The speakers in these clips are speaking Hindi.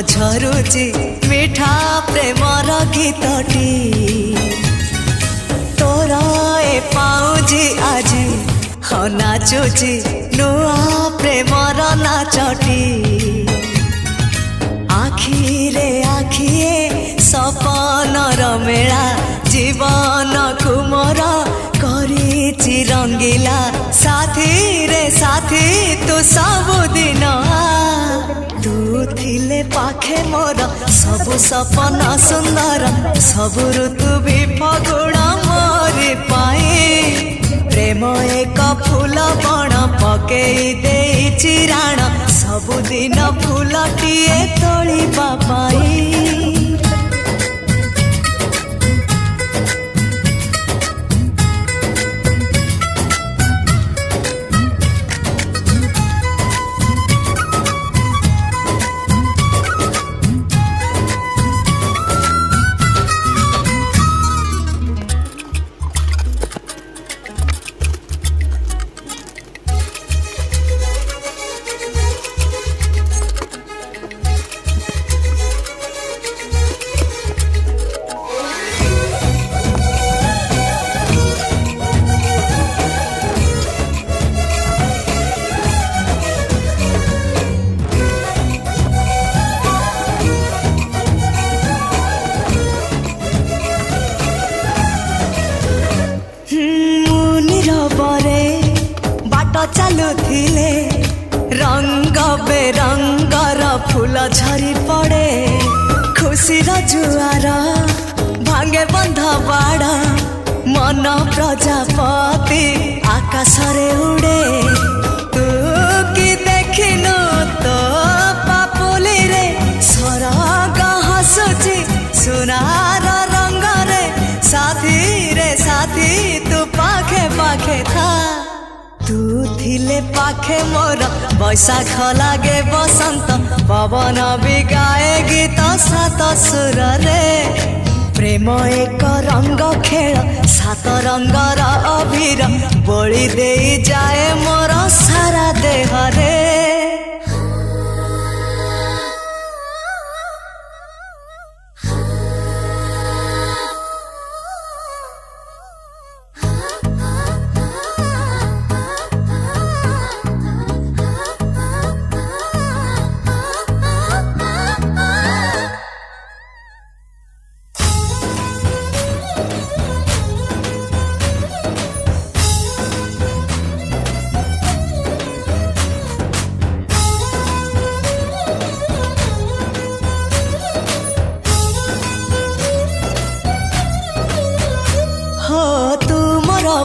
झरुची मिठा प्रेमर गीतटी तोर ए पाउजी आजी हाँ नाचुची नुआ प्रेमर नाचटी आखिरे आखिए सपनर मेला जीवन कुमर करिछि रंगीला साथी रे साथी तू सबुदिन तू थिले पाखे मोर सबु सपन सुंदर सबु ऋतु भी फगुण मोरी पाई प्रेम एक फूल बण पकेई देइछि राण सबुदिन फूलटिए तोलिबा पाई चलुथिले रंग बेरंगर फूल झरी पड़े खुशीर जुआर भांगे बंध बाड़ मन प्रजापति आकाश रे उड़े तू कि देखिनु तो पापुली रे सरग हसुची सुनार रंग रे साथी तू पाखे पाखे था तू थिले पाखे मोर बैशाख लागे बसंत पवन भी गाए गीत सात सुर रे प्रेम एक रंग खेल सात रंगर अबीर बोली दे जाए मोर सारा देह रे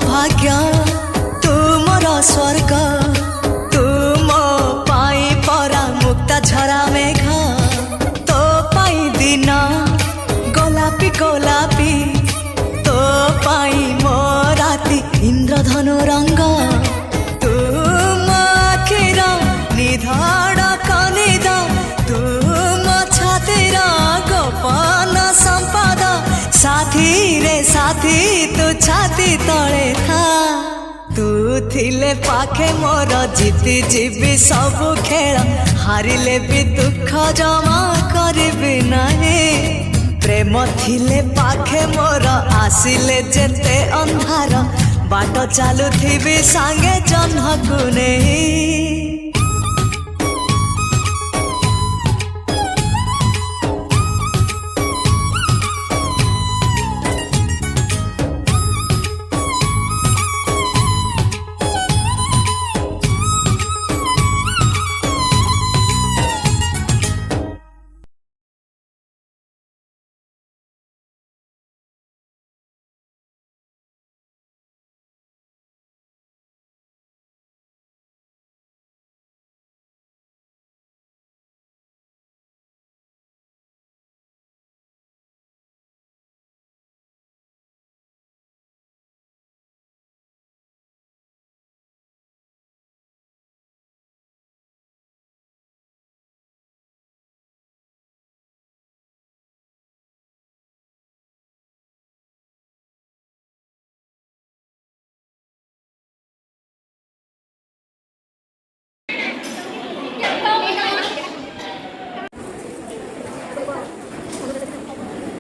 भाग्य तुमर स्वर्ग तुम पाई परा मुक्ता झरा मेघ तो पाई दिन गोलापी गोलापी तो पाई मो राती इंद्रधनु रंग तुम आखिर निधाड़ कनिद तुम छातिर गोपन संपद साथी रे साथी तू छाती तले था तू थिले पाखे मोर जीती जीवी सबु खेल हारिले भी दुख जमा करिबी नहीं प्रेम थिले पाखे मोर आसिले जेते अंधार बाट चालुथिबी सांगे जह्नकु नहीं।